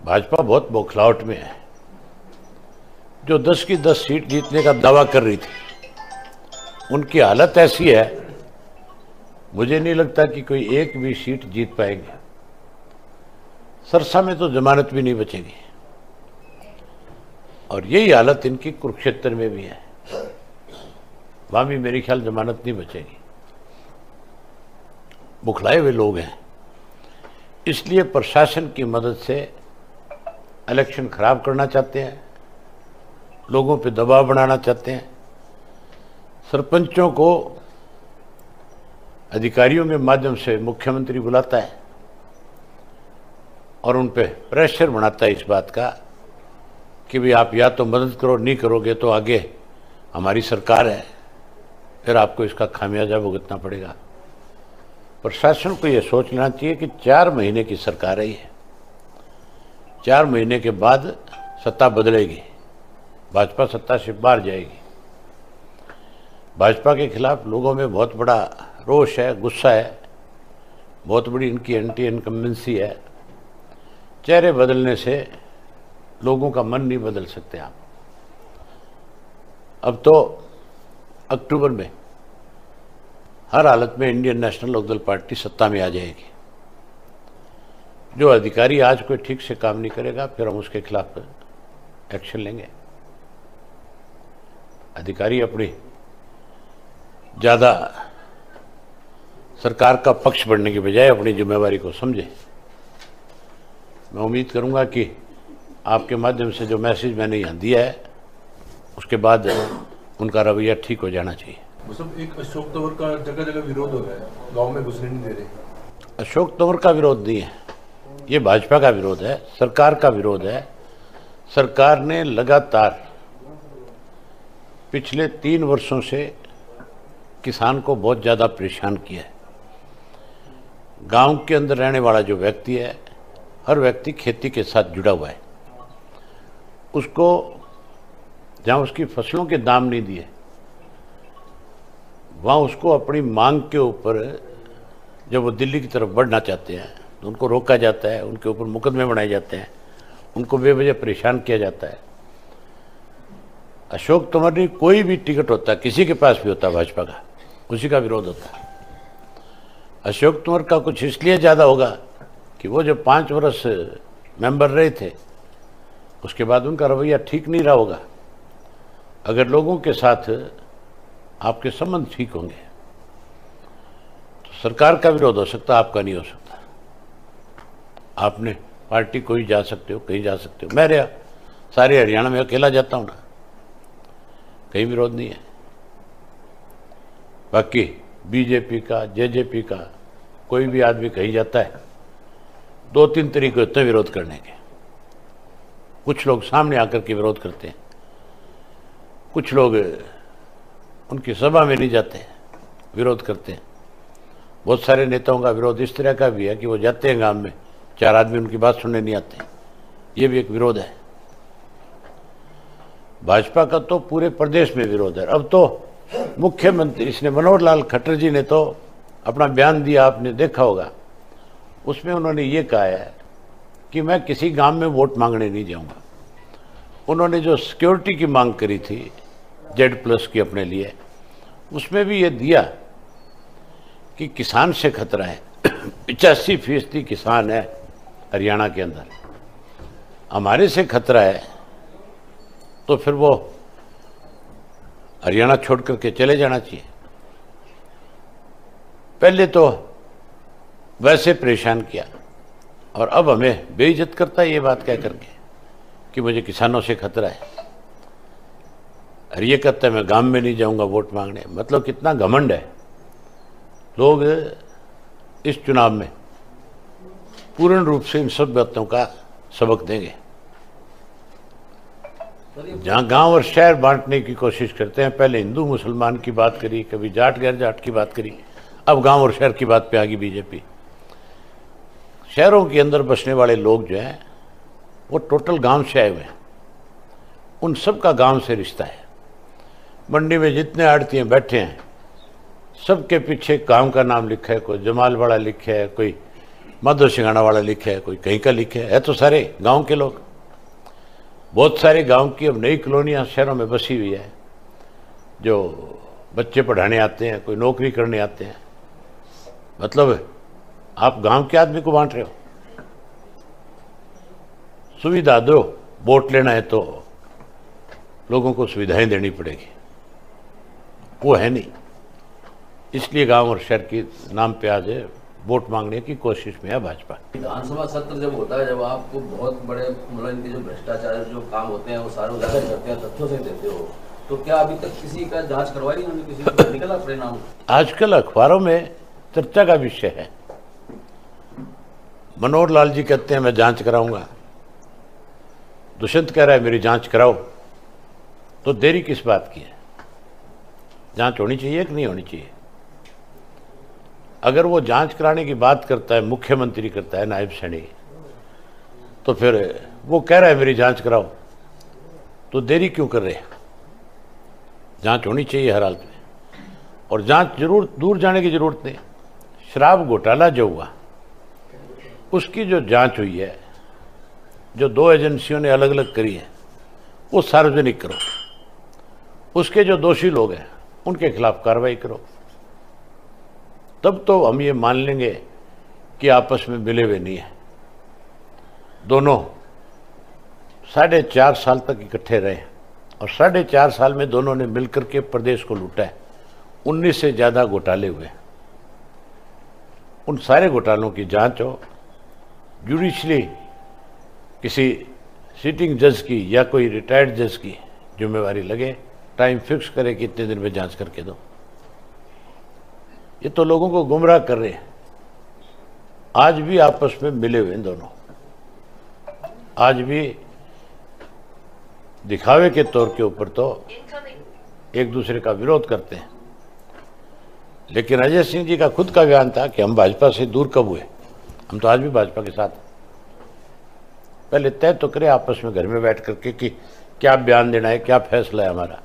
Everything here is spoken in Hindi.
भाजपा बहुत बौखलाहट में है। जो 10 की 10 सीट जीतने का दावा कर रही थी, उनकी हालत ऐसी है, मुझे नहीं लगता कि कोई एक भी सीट जीत पाएंगे। सरसा में तो जमानत भी नहीं बचेगी, और यही हालत इनकी कुरुक्षेत्र में भी है। वहां भी मेरी ख्याल जमानत नहीं बचेगी। बुखलाए हुए लोग हैं, इसलिए प्रशासन की मदद से इलेक्शन खराब करना चाहते हैं, लोगों पे दबाव बनाना चाहते हैं। सरपंचों को अधिकारियों के माध्यम से मुख्यमंत्री बुलाता है और उन पे प्रेशर बनाता है इस बात का कि भाई आप या तो मदद करो, नहीं करोगे तो आगे हमारी सरकार है, फिर आपको इसका खामियाजा भुगतना पड़ेगा। प्रशासन को यह सोच लेना चाहिए कि 4 महीने की सरकार है ये, 4 महीने के बाद सत्ता बदलेगी, भाजपा सत्ता से बाहर जाएगी। भाजपा के खिलाफ लोगों में बहुत बड़ा रोष है, गुस्सा है, बहुत बड़ी इनकी एंटी इनकम्बेंसी है। चेहरे बदलने से लोगों का मन नहीं बदल सकते आप। अब तो अक्टूबर में हर हालत में इंडियन नेशनल लोकदल पार्टी सत्ता में आ जाएगी। जो अधिकारी आज कोई ठीक से काम नहीं करेगा, फिर हम उसके खिलाफ एक्शन लेंगे। अधिकारी अपनी ज्यादा सरकार का पक्ष बढ़ने की बजाय अपनी जिम्मेवारी को समझे। मैं उम्मीद करूंगा कि आपके माध्यम से जो मैसेज मैंने यहाँ दिया है, उसके बाद उनका रवैया ठीक हो जाना चाहिए। मतलब एक अशोक तंवर का जगह जगह विरोध हो रहा है, गांव में घुसने नहीं दे रहे। अशोक तंवर का विरोध नहीं है, ये भाजपा का विरोध है, सरकार का विरोध है। सरकार ने लगातार पिछले 3 वर्षों से किसान को बहुत ज्यादा परेशान किया है। गांव के अंदर रहने वाला जो व्यक्ति है, हर व्यक्ति खेती के साथ जुड़ा हुआ है। उसको जहां उसकी फसलों के दाम नहीं दिए, वहां उसको अपनी मांग के ऊपर, जब वो दिल्ली की तरफ बढ़ना चाहते हैं तो उनको रोका जाता है, उनके ऊपर मुकदमे बनाए जाते हैं, उनको बेवजह परेशान किया जाता है। अशोक तंवर ने कोई भी टिकट होता, किसी के पास भी होता भाजपा का, उसी का विरोध होता है। अशोक तंवर का कुछ इसलिए ज्यादा होगा कि वो जब 5 वर्ष मेंबर रहे थे, उसके बाद उनका रवैया ठीक नहीं रहा होगा। अगर लोगों के साथ आपके संबंध ठीक होंगे तो सरकार का विरोध हो सकता, आपका नहीं हो सकता। आपने पार्टी कोई जा सकते हो, कहीं जा सकते हो। मैं रहा सारे हरियाणा में अकेला जाता हूं ना, कहीं विरोध नहीं है। बाकी बीजेपी का, जेजेपी का कोई भी आदमी कहीं जाता है, 2-3 तरीके होते हैं विरोध करने के। कुछ लोग सामने आकर के विरोध करते हैं, कुछ लोग उनकी सभा में नहीं जाते, विरोध करते हैं। बहुत सारे नेताओं का विरोध इस तरह का भी है कि वो जाते हैं गांव में, 4 आदमी उनकी बात सुनने नहीं आते। ये भी एक विरोध है। भाजपा का तो पूरे प्रदेश में विरोध है। अब तो मुख्यमंत्री, इसने मनोहर लाल खट्टर जी ने तो अपना बयान दिया, आपने देखा होगा। उसमें उन्होंने ये कहा है कि मैं किसी गांव में वोट मांगने नहीं जाऊंगा। उन्होंने जो सिक्योरिटी की मांग करी थी Z+ की अपने लिए, उसमें भी ये दिया कि किसान से खतरा है। 85% किसान है हरियाणा के अंदर, हमारे से खतरा है तो फिर वो हरियाणा छोड़ करके चले जाना चाहिए। पहले तो वैसे परेशान किया और अब हमें बेइज्जत करता है ये बात कह करके कि मुझे किसानों से खतरा है। और ये कहता है मैं गांव में नहीं जाऊंगा वोट मांगने। मतलब कितना घमंड है। लोग इस चुनाव में पूर्ण रूप से इन सब बातों का सबक देंगे। जहां गांव और शहर बांटने की कोशिश करते हैं, पहले हिंदू मुसलमान की बात करी, कभी जाट गैर जाट की बात करी, अब गांव और शहर की बात पे आ गई बीजेपी। शहरों के अंदर बसने वाले लोग जो हैं वो टोटल गांव से आए हुए हैं, उन सब का गांव से रिश्ता है। मंडी में जितने आड़ती बैठे हैं, सबके पीछे गांव का नाम लिखा है, कोई जमालवाड़ा लिखा है, कोई माधव सिंघाड़ा वाला लिखे है, कोई कहीं का लिखे है तो सारे गांव के लोग। बहुत सारे गांव की अब नई कॉलोनियां शहरों में बसी हुई है, जो बच्चे पढ़ाने आते हैं, कोई नौकरी करने आते हैं। मतलब आप गांव के आदमी को बांट रहे हो। सुविधा दो, वोट लेना है तो लोगों को सुविधाएं देनी पड़ेगी, वो है नहीं। इसलिए गांव और शहर के नाम पे आज वोट मांगने की कोशिश में है भाजपा। विधानसभा सत्र जब होता है, जब आपको बहुत बड़े मतलब इनके जो भ्रष्टाचार जो काम होते हैं वो सारे उजागर करते हैं, तथ्यों से देते हो, तो क्या अभी तक किसी का जांच करवाई उन्होंने, किसी का निकला परिणाम? आजकल अखबारों में चर्चा का विषय है। मनोहर लाल जी कहते हैं मैं जांच कराऊंगा, दुष्यंत कह रहा है मेरी जांच कराओ, तो देरी किस बात की है? जांच होनी चाहिए कि नहीं होनी चाहिए? अगर वो जांच कराने की बात करता है, मुख्यमंत्री करता है, नायब सैनी, तो फिर वो कह रहा है मेरी जांच कराओ, तो देरी क्यों कर रहे हैं? जांच होनी चाहिए हर हालत में, और जांच जरूर दूर जाने की जरूरत नहीं। शराब घोटाला जो हुआ उसकी जो जांच हुई है, जो 2 एजेंसियों ने अलग अलग करी है, वो सार्वजनिक करो। उसके जो दोषी लोग हैं उनके खिलाफ कार्रवाई करो, तब तो हम ये मान लेंगे कि आपस में मिले हुए नहीं है। दोनों 4.5 साल तक इकट्ठे रहे और 4.5 साल में दोनों ने मिलकर के प्रदेश को लूटा है। 19 से ज्यादा घोटाले हुए। उन सारे घोटालों की जांच हो, जुडिशली किसी सिटिंग जज की या कोई रिटायर्ड जज की जिम्मेवारी लगे, टाइम फिक्स करे कि इतने दिन में जांच करके दो। ये तो लोगों को गुमराह कर रहे हैं। आज भी आपस में मिले हुए हैं दोनों, आज भी दिखावे के तौर के ऊपर तो एक दूसरे का विरोध करते हैं। लेकिन अजय सिंह जी का खुद का बयान था कि हम भाजपा से दूर कब हुए, हम तो आज भी भाजपा के साथ हैं। पहले तय तो करें आपस में घर में बैठ करके कि क्या बयान देना है, क्या फैसला है हमारा।